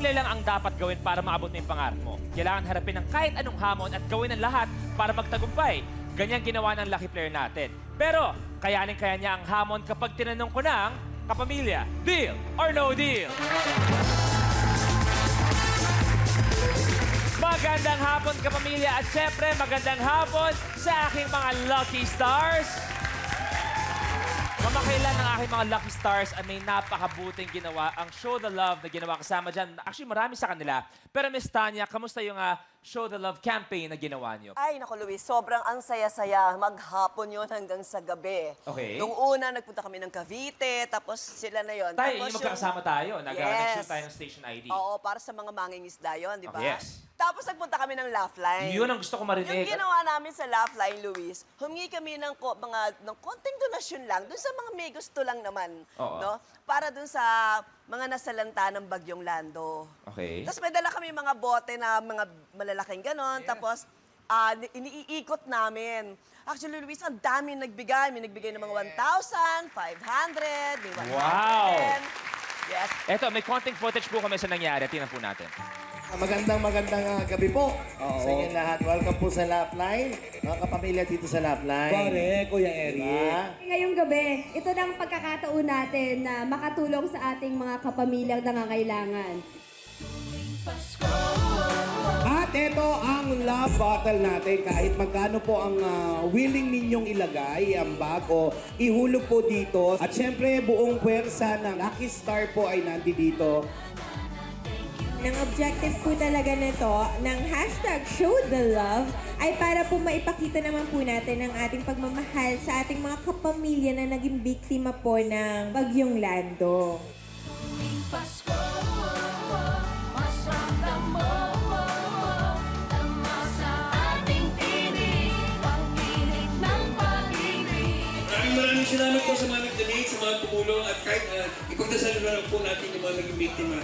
Simple lang ang dapat gawin para maabot mo yung pangarap mo. Kailangan harapin ang kahit anong hamon at gawin ang lahat para magtagumpay. Ganyan ginawa ng lucky player natin. Pero, kayanin-kaya niya ang hamon kapag tinanong ko ng kapamilya, deal or no deal? Magandang hapon, kapamilya, at syempre magandang hapon sa aking mga lucky stars. Kamakailan ng aking mga lucky stars ay may napakabuting ginawa ang Show the Love na ginawa kasama dyan. Actually, marami sa kanila. Pero Miss Tanya, kamusta yung Show the Love campaign na ginawa niyo? Ay, naku Luis, sobrang ang saya-saya. Maghapon yun hanggang sa gabi. Okay. Nung una, nagpunta kami ng Cavite, tapos sila na yun. Tayo, Tapos yung magkakasama tayo. Nag-shoot tayo ng station ID. Oo, para sa mga mangingisda yun, di ba? Yes. Tapos nagpunta kami ng Laugh Line. Yun ang gusto ko marinig. Yung ginawa namin sa Laugh Line, Luis, humingi kami ng, ng konting donasyon lang, dun sa mga may gusto lang naman. Oo. No? Para dun sa mga nasalanta ng Bagyong Lando. Okay. Tapos may dala kami mga bote na mga malalaking ganon. Yeah. Tapos iniikot namin. Actually, Luis, ang dami nagbigay. May nagbigay ng mga 1,000, 500, may 100. Wow! Yes. Eto, may konting footage po kami sa nangyari. Tingnan po natin. Magandang gabi po sa inyo lahat. Welcome po sa Laugh Line. Mga kapamilya dito sa Laugh Line. Correct, Kuya Eric. Diba? Ngayong gabi, ito na ang pagkakataon natin na makatulong sa ating mga kapamilyang nangangailangan. At ito ang love bottle natin. Kahit magkano po ang willing ninyong ilagay, ang bag o ihulog po dito. At syempre, buong puwersa ng Lucky Star po ay nandito. Ang objective po talaga nito ng hashtag Show the Love ay para po maipakita naman po natin ang ating pagmamahal sa ating mga kapamilya na naging biktima po ng Bagyong Lando. Maraming salamat po sa mga nag-donate, sa mga tumulong at kahit ipagdasal na lang po natin yung mga naging biktima.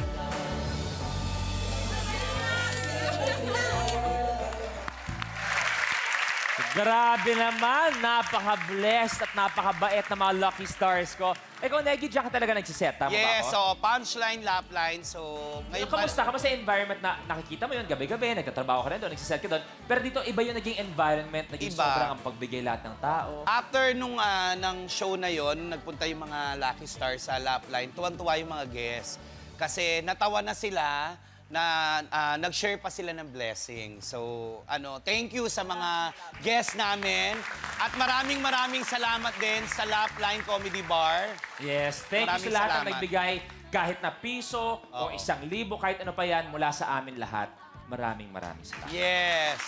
Grabe naman! Napaka-blessed at napaka-bait na mga lucky stars ko. Ikaw, Negi, diyan ka talaga nagsiset. Tama ba Yes, ako? so punchline, lap line. So, ngayon Kamusta? Kamusta yung environment na nakikita mo yun gabi-gabi, nagtatrabaho ka rin doon, nagsiset ka doon. Pero dito, iba yung naging environment, naging Iba. sobrang ang pagbigay lahat ng tao. After nung ng show na yon, nagpunta yung mga lucky stars sa lap line. Tuwan-tuwa yung mga guests. Kasi natawa na sila na nag-share pa sila ng blessing. So, thank you sa mga guests namin. At maraming salamat din sa Lap Line Comedy Bar. Yes, thank you Maraming sa lahat na salamat. nagbigay kahit na piso o Oo. 1,000, kahit ano pa yan, mula sa amin lahat. Maraming salamat. Yes.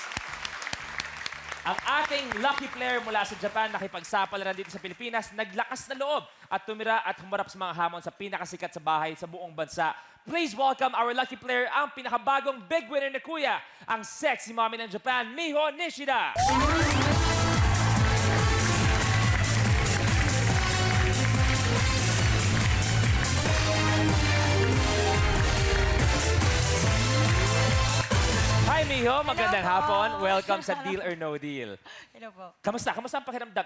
Ang ating lucky player mula sa Japan nakipagsapalaran dito sa Pilipinas, naglakas na loob at tumira at humarap sa mga hamon sa pinakasikat sa bahay sa buong bansa. Please welcome our lucky player, ang pinakabagong big winner ni Kuya, ang sexy mommy ng Japan, Miho Nishida. Hi Miho, magandang hapon. Welcome sa Deal or No Deal. Hello po. Kamusta? Kamusta ang pakiramdam?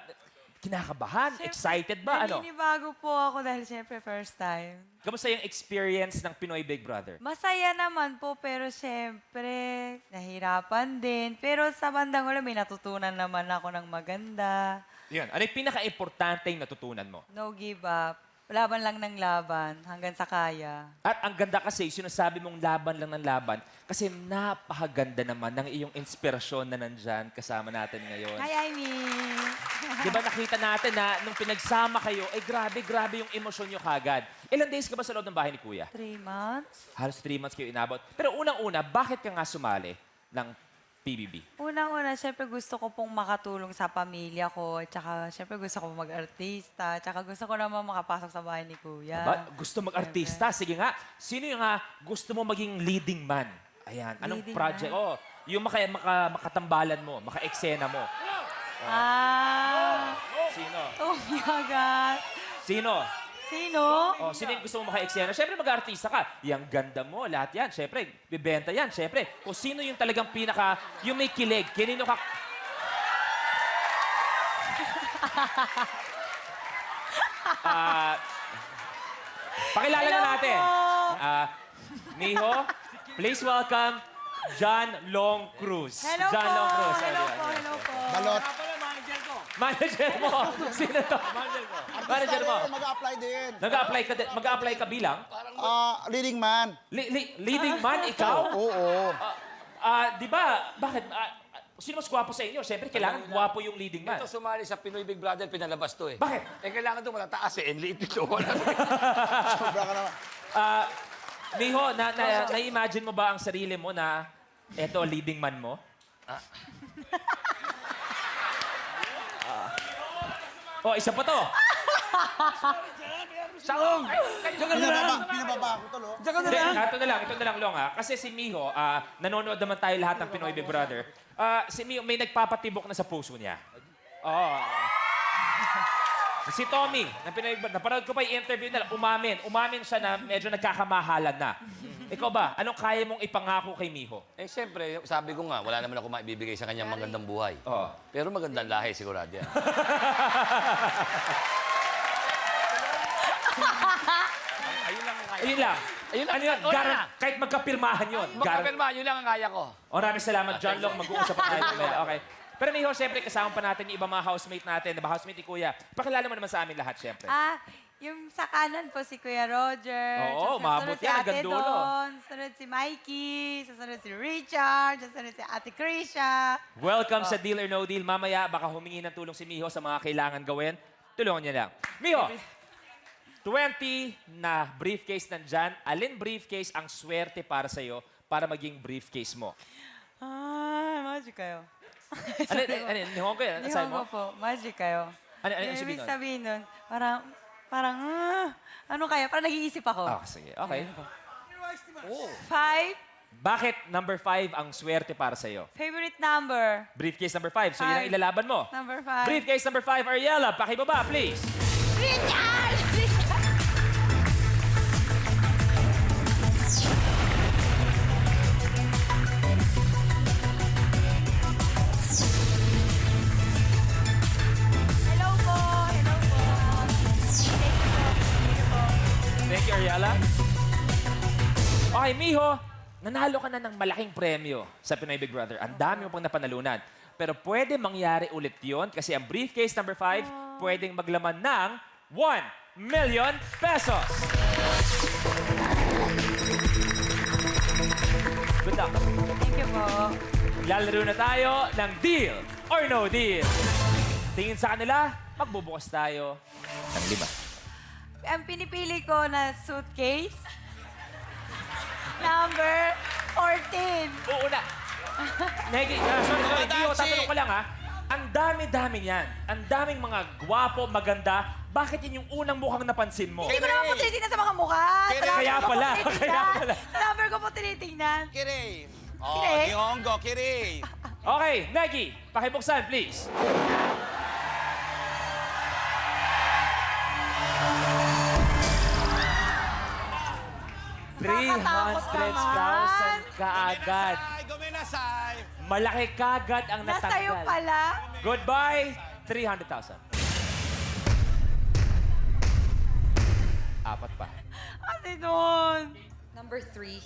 Kinakabahan? Excited ba? Ano? Naninibago po ako dahil siyempre first time. Kamusta yung experience ng Pinoy Big Brother? Masaya naman po pero siyempre nahirapan din. Pero sa bandang huli may natutunan naman ako ng maganda. Yan. Ano yung pinaka-importanteng natutunan mo? No give up. Laban lang ng laban hanggang sa kaya. At ang ganda kasi, sinasabi mong laban lang ng laban kasi napakaganda naman ng iyong inspirasyon na nandyan kasama natin ngayon. Hi, Amy! Di ba nakita natin na nung pinagsama kayo, ay grabe yung emosyon nyo kagad. Ilang days ka ba sa loob ng bahay ni Kuya? 3 months? Halos 3 months kayo inabot. Pero unang-una, bakit ka nga sumali ng PBB? Unang-una, siyempre gusto ko pong makatulong sa pamilya ko. Tsaka siyempre gusto ko mag-artista. Tsaka gusto ko naman makapasok sa bahay ni Kuya. Ba? Gusto mag-artista? Sige nga. Sino yung gusto mo maging leading man? Ayan. Anong Leading project? man? Oh, yung makatambalan mo, maka-eksena mo. Sino? Oh my God! Sino? Sino? Oh, sino yung gusto mo maka-eksena? Siyempre, mag-artista ka. Yang ganda mo, lahat yan. Siyempre, bibenta yan. Siyempre, kung sino yung talagang yung may kilig. Kanino ka... Pakilala na Hello natin. po. Miho, Please welcome John Long Cruz. Hello John po! Long Cruz. Hello Ayan, po! ayan. Hello po! Balot. Manager mo. Sino to? Manager mo. Mag-apply din. Mag-a-apply ka bilang? Leading man. Leading man, ikaw? Oo. Di ba, bakit? Sino mas gwapo sa inyo? Siyempre, kailangan gwapo yung leading man. Ito sumali sa Pinoy Big Brother, pinalabas to eh. Bakit? Kailangan ito matataas eh. Liit ito. Sobra ka naman. Miho, na-imagine mo ba ang sarili mo na eto, leading man mo? Isa pa to. Sakong! Pinababa ako to, lo. Hindi, ito na lang, Long, ha? Kasi si Miho, nanonood naman tayo lahat ng Pinoy Big Brother. Si Miho, may nagpapatibok na sa puso niya. Oo. Si Tommy, napanood ko pa yung interview nila, umamin siya na medyo nagkakamahalan na. Ikaw ba, anong kaya mong ipangako kay Miho? Eh, siyempre, sabi ko nga, wala naman ako maibibigay sa kanyang magandang buhay. Oo. Pero magandang lahi, sigurado yan. Ayun lang. Ano yun? Kahit magkapirmahan yun. Magkapirma, yun lang ang kaya ko. Maraming salamat, John Long. Mag-uusap pa tayo. Okay. Pero Miho, siyempre, kasama pa natin yung ibang mga housemate natin, diba? Housemate ni Kuya. Pakilala mo naman sa amin lahat, siyempre. Yung sa kanan po si Kuya Roger. Oo, maabot Susunod si yan, Ate hanggang dulo. Don, susunod si Mikey, susunod si Richard, susunod si Ate Krisha. Welcome sa Deal or No Deal. Mamaya, baka humingi ng tulong si Miho sa mga kailangan gawin. Tulungan niya lang. Miho, 20 na briefcase nandyan. Alin briefcase ang swerte para sa'yo para maging briefcase mo? Magic kayo. Nihon ko yan? Asay mo? Nihongo po, magic kayo. Ano Yung sabihin ibig nun? sabihin nun, parang, ano kaya? Parang nag-iisip ako. Sige. Okay. 5, Bakit number 5 ang swerte para sa'yo? favorite number. Briefcase number 5. So, yun ang ilalaban mo. Number 5. Briefcase number 5, Ariella. Pakibaba, please. Richard! Hello po! Hello po! Thank you, Ariella. Okay, Miho, nanalo ka na ng malaking premyo sa Pinoy Big Brother. Ang dami mo pang napanalunan. Pero pwede mangyari ulit yon kasi ang briefcase number 5 pwedeng maglaman ng 1 million pesos. Good luck. Thank you po. Lalaro na tayo ng Deal or No Deal. Tingin sa kanila, magbubukas tayo ng 5. Ang pinipili ko na suitcase, number 14. Oo na. Negi, sorry. Dio, tatanong ko lang ha. Ang dami-dami niyan. Ang daming mga gwapo, maganda. Bakit yun yung unang mukhang napansin mo? Hindi ko naman po tinitingnan sa mga mukha. Sa number Kaya ko po pala, tinitingnan. kaya pala. Sa number ko po tinitingnan. Kiri. Kiri? Nihongo, Kiri. Okay, Negi, pakibuksan, please. Nakakatakot 300,000 kaagad. Guminasay. Malaki kagad ang Nasa'yo natanggal. pala. Goodbye, 300,000. Apat pa. Ate nun. Number 3.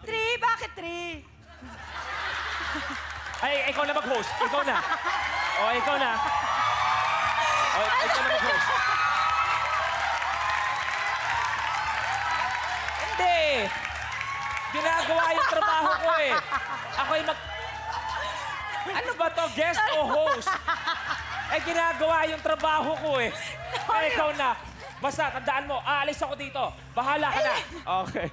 3? Bakit 3? Ay, ikaw na mag-host. Ikaw na. Ikaw na. Ikaw na mag-host. Hindi. Ginagawa yung trabaho ko eh. Ako'y Ano ba to? Guest o host? Ginagawa yung trabaho ko eh. Ikaw na. Basta, tandaan mo, aalis ako dito. Bahala ka na. Okay.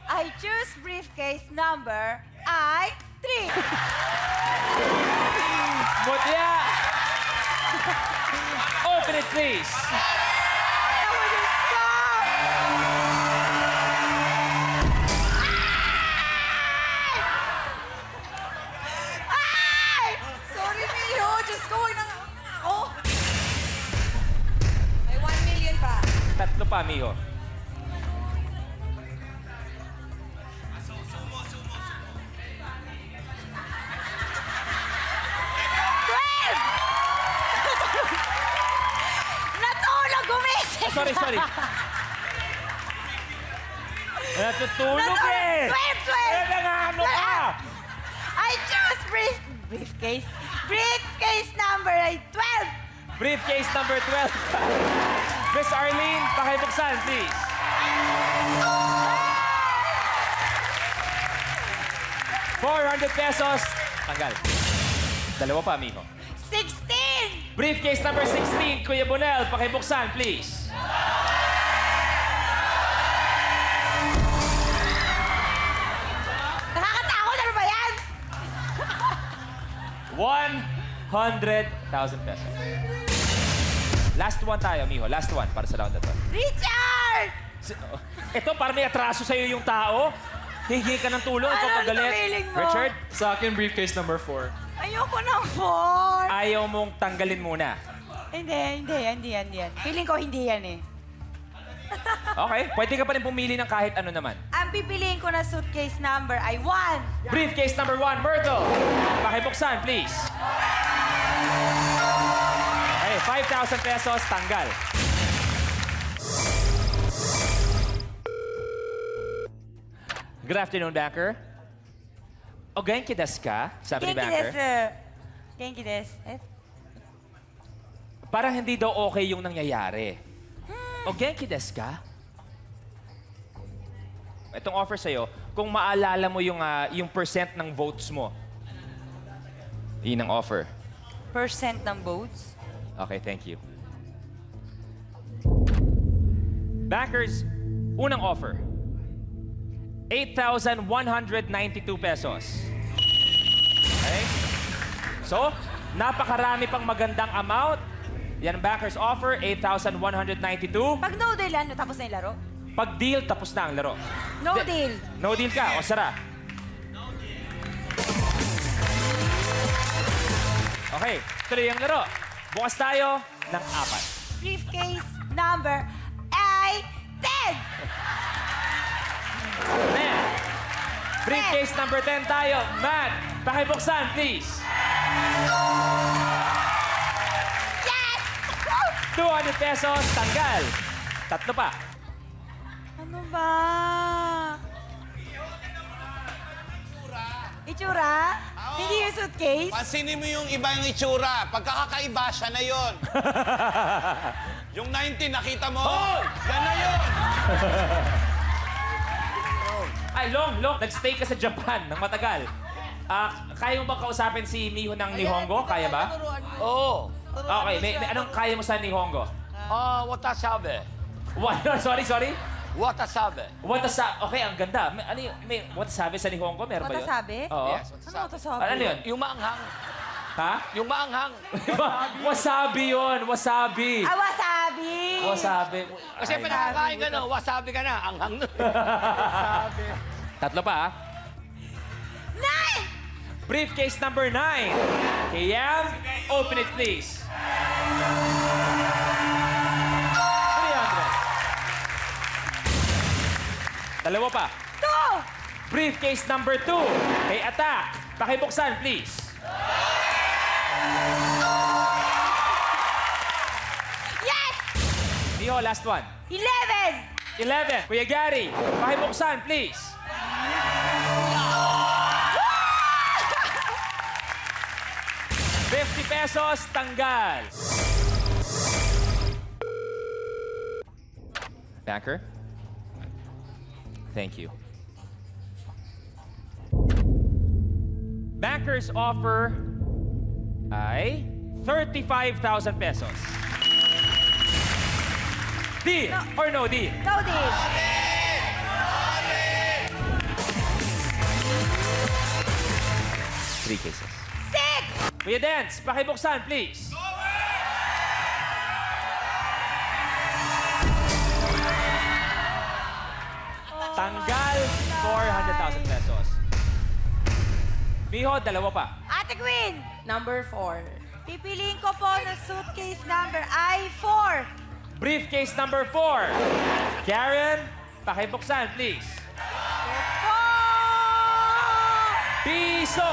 I choose briefcase number 3. Mutya! Open it, please. Sorry, Miho. Diyos ko, huwag nang ako. May 1 million pa. Tatlo pa, Miho. Natulog, gumising. Sorry. Natutulog eh! 12! Ano ka? I choose briefcase. Briefcase number ay 12! Briefcase number 12. Miss Arlene, pakibuksan, please. ₱400. Tanggal. Dalawa pa, amigo. 16! Briefcase number 16, Kuya Bonel, pakibuksan, please. Nakakatakot! Ano ba yan? ₱100,000. Last one tayo, amigo. Last one para sa round na to. Richard! Ito, parang may atraso sa'yo yung tao. Hihingi ka ng tulong, ikaw Ano pagalit. feeling mo? Richard, Sa akin, briefcase number 4. Ayoko ng 4. ayaw mong tanggalin muna. Hindi yan. Feeling ko hindi yan eh. Okay, pwede ka pa rin pumili ng kahit ano naman. Ang pipiliin ko na suitcase number ay 1. Briefcase number 1, Myrtle. Pakibuksan, please. Okay, ₱5,000, tanggal. Good afternoon, Banker. O genki desu ka? Sabi ni Genki Banker. desu. Genki desu. Parang hindi daw okay yung nangyayari. O genki desu ka? Itong offer sa'yo, kung maalala mo yung percent ng votes mo. Yun ang offer. Percent ng votes? Okay, thank you. Backers, unang offer. ₱8,192. Okay? So, napakarami pang magandang amount. Yan ang backers offer, ₱8,192. Pag no deal, ano, tapos na yung laro? Pag deal, tapos na ang laro. No deal. No deal ka, o sara. Okay, tuloy ang laro. Bukas tayo ng 4. Briefcase number ay 10. Ayan. Briefcase number 10 tayo. Matt, pakibuksan, please. Yes! ₱200, tanggal. Tatlo pa. Ano ba? Itsura? Hindi yung suitcase? Pansinin mo yung iba yung itsura. Pagkakakaiba, siya na yon. Yung 19, nakita mo? Yan na yun. Ay, Long, nag-stay ka sa Japan ng matagal. Kaya mo ba kausapin si Miho ng Nihongo? Kaya ba? Oo. Okay, anong kaya mo sa Nihongo? Watasabe. What? Sorry? Watasabe. Okay, ang ganda. May watasabi sa Nihongo? Meron ba yun? Watasabi? Oo. Yes, Ano watasabe. ito sabi? Ano yun? Yung maanghang. Ha? Yung maanghang. Wasabi yun. Wasabi. Ah, wasabi! Wasabi. Kasi Ay. pinakakain ka na, wasabi ka na, anghang na. Tatlo pa, 9! Briefcase number 9. Kay Yam, open it please. 300. Dalawa pa. 2! Briefcase number 2. Kay Attack. Pakibuksan, please. Yes! Miho, last one. 11! 11. Kuya Gary, pakibuksan, please. ₱50, tanggal. Banker? Thank you. Banker's offer ay ₱35,000. Deal or no deal? No deal! Three cases. 6! Kuya Dance, pakibuksan, please. Tanggal, ₱400,000. Miho, dalawa pa. Ate Queen! Number 4. Pipiliin ko po na suitcase number ay 4. Briefcase number 4. Karen, pakibuksan, please. Piso!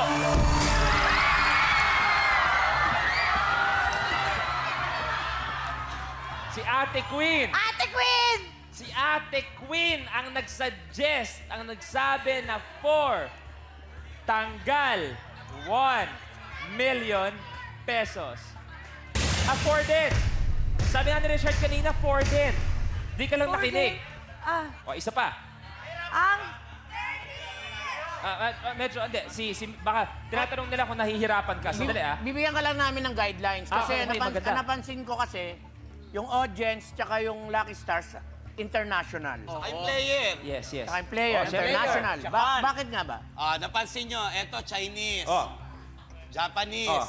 Si Ate Queen. Ate Queen! Si Ate Queen ang nagsuggest, ang nagsabi na 4. Tanggal 1 million pesos. 4 din. Sabi nga ni Richard kanina, 4 din. Di ka lang nakinig. O, isa pa. Ang Medyo, hindi. Baka tinatanong nila kung nahihirapan ka. Sandali, Bibigyan ka lang namin ng guidelines. Kasi okay, maganda. napansin ko kasi, yung audience tsaka yung Lucky Stars, international. I'm player. Yes. Saka yung player, syempre. international. Japan. Bakit nga ba? Napansin nyo, eto Chinese, Oh. Japanese,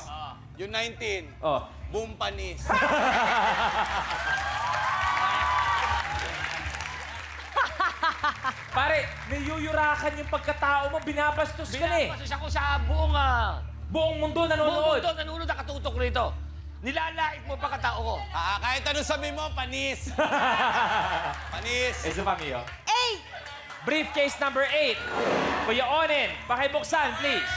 yung 19, Oh. Bumpanese. Pare, niyuyurakan yung pagkatao mo, binabastos ka na eh. Binabastos ako sa buong, Buong mundo nanonood. buong mundo nanonood nakatutok rito. Nilalait mo pagkatao ko. Kahit ano sabi mo, panis. Panis. Isa pa, Mio. 8. Briefcase number 8. Kuya Onin, pakibuksan, please.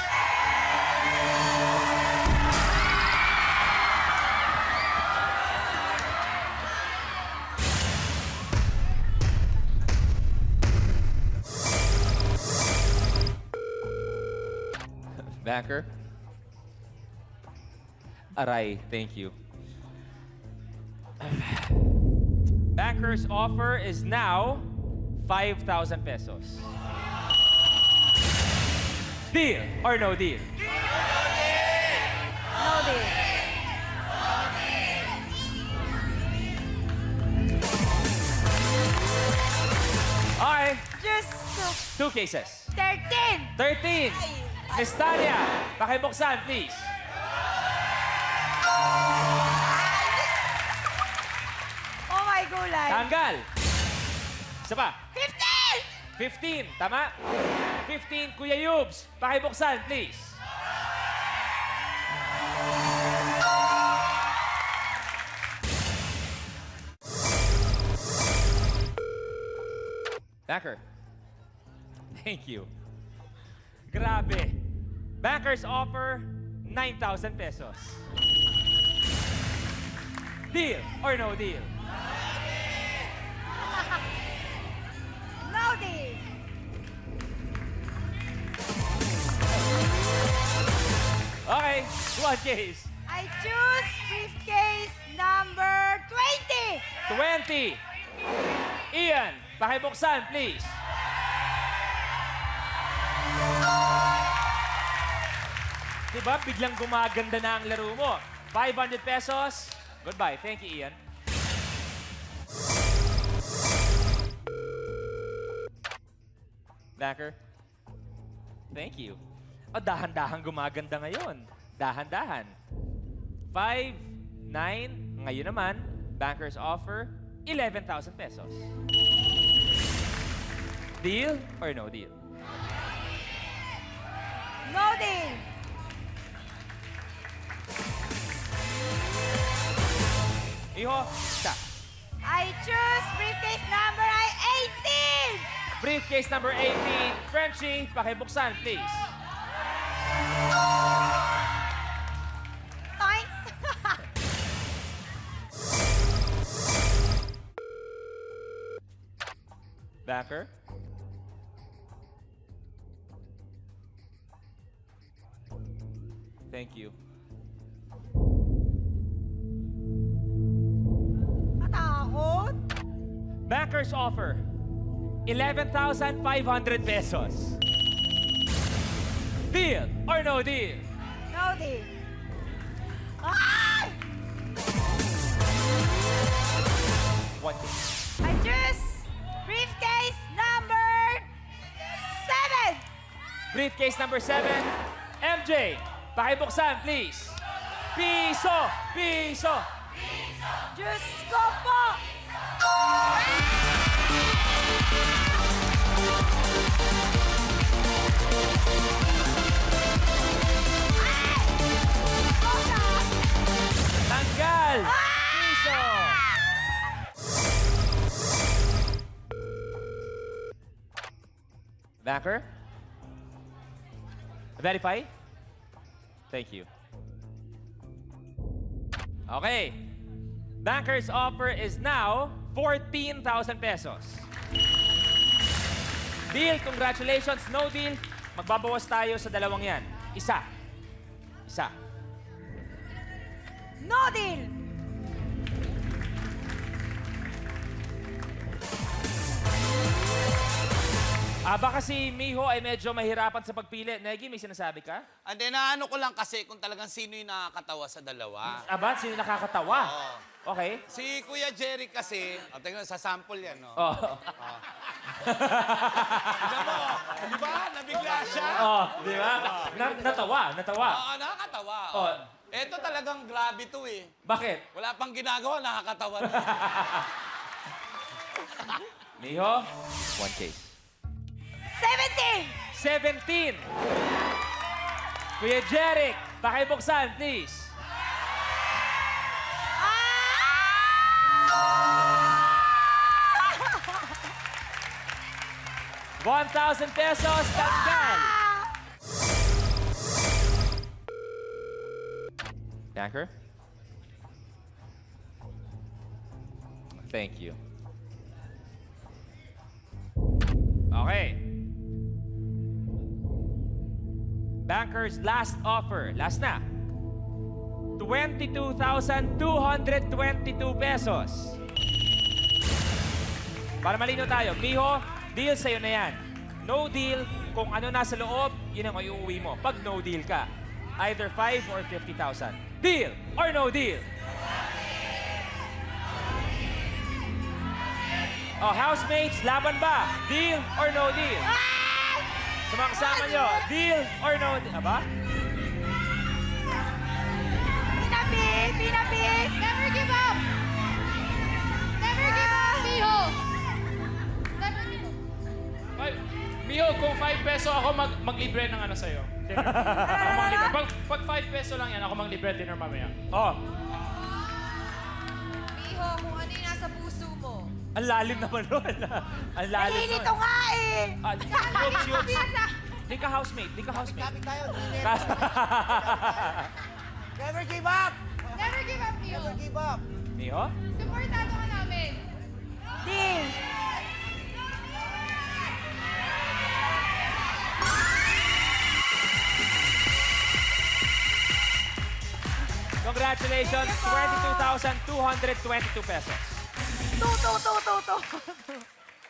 Banker. Aray, thank you. Banker's offer is now 5,000 pesos. Deal or no deal? No deal. Okay, Just 2 cases. 13. 13. Miss Tanya, pakibuksan, please. Oh my gulay. Tanggal. Isa pa. 15. 15, tama? 15, Kuya Yubes. Pakibuksan, please. Backer. Thank you. Grabe. Backers offer 9,000 pesos. Deal or no deal? No deal. Okay, 1 case. I choose briefcase number 20. 20. Ian, pakibuksan, please. Diba, biglang gumaganda na ang laro mo. 500 pesos. Goodbye. Thank you, Ian. Backer. Thank you. Dahan-dahan gumaganda ngayon. Dahan-dahan. 5, 9. Ngayon naman, banker's offer, 11,000 pesos. Deal or no deal? No deal. Iho, isa. I choose briefcase number 18. Briefcase number 18. Frenchie, pakibuksan, please. Thanks. Backer. Thank you. Matakot. Banker's offer, 11,500 pesos. Deal or no deal? No deal. Ay! 1 case. I choose briefcase number 7. Briefcase number 7. MJ, pakibuksan, please. Piso! Piso! Diyos ko po. Tanggal! Piso! Backer? Verify? Thank you. Okay. Banker's offer is now 14,000 pesos. Deal, congratulations. No deal, magbabawas tayo sa dalawang yan. Isa. No deal! Baka si Miho ay medyo mahirapan sa pagpili. Negi, may sinasabi ka? And then, ano ko lang kasi kung talagang sino yung nakakatawa sa dalawa. Sino nakakatawa? Oo. Okay. Si Kuya Jerry kasi, tingnan, sa sample yan, no? Oh. Tignan mo, di ba? Nabigla siya. Oh, di ba? Natawa. Oo, nakakatawa. Oh. Ito talagang grabe to eh. Bakit? Wala pang ginagawa, nakakatawa na. Miho, 1 case. 17! 17! Kuya Jeric, pakibuksan, please. ₱1,000 pesos, tanggal. Banker? Thank you. Okay. Banker's last offer. Last na. 22,222 pesos. Para malino tayo, Miho, deal sa'yo na yan. No deal, kung ano nasa loob, yun ang iuwi mo. Pag no deal ka, either 5 or 50,000. Deal or no deal? Oh, housemates, laban ba? Deal or no deal? Sa mga kasama nyo, deal or no deal? Aba? Pinapik! Never give up! Never give up, Miho! Never give up. Miho, kung 5 peso ako maglibre ng ano sa'yo. Dinner. Ako maglibre. Pag 5 peso lang yan, ako maglibre dinner mamaya. Oh, Miho, kung ano yung nasa puso mo. ang lalim naman nun. Ang lalim nun. Nalilito nga eh! Yups. Di ka housemate. Kapit tayo. Never give up, Miho! Never give up. Miho? Supportado ka namin! Deal! Congratulations, 22,222 pesos. Tu!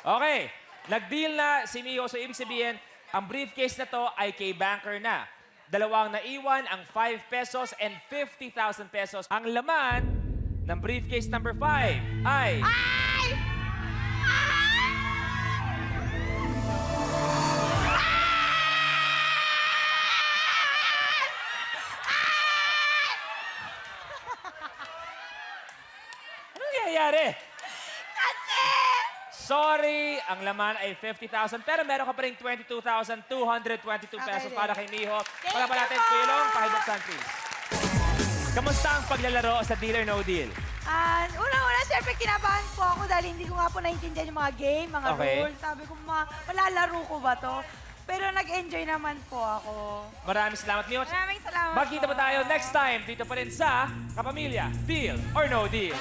Okay, nag-deal na si Miho. So, ibig sabihin, ang briefcase na to ay kay Banker na. Dalawang naiwan, ang 5 pesos and 50,000 pesos. Ang laman ng briefcase number 5 ay... Anong nangyayari? Sorry, ang laman ay 50,000 pero meron ka pa rin 22,222 pesos para kay Miho. Para pa natin, Kuya Long, pakibuksan please. Kamusta ang paglalaro sa Deal or No Deal? Una-una, siyempre kinabahan po ako dahil hindi ko nga po naiintindihan yung mga game, mga Okay. rules. Sabi ko, malalaro ko ba to? Pero nag-enjoy naman po ako. Maraming salamat, Miho. Maraming salamat Magkita po. pa tayo next time dito pa rin sa Kapamilya, Deal or No Deal.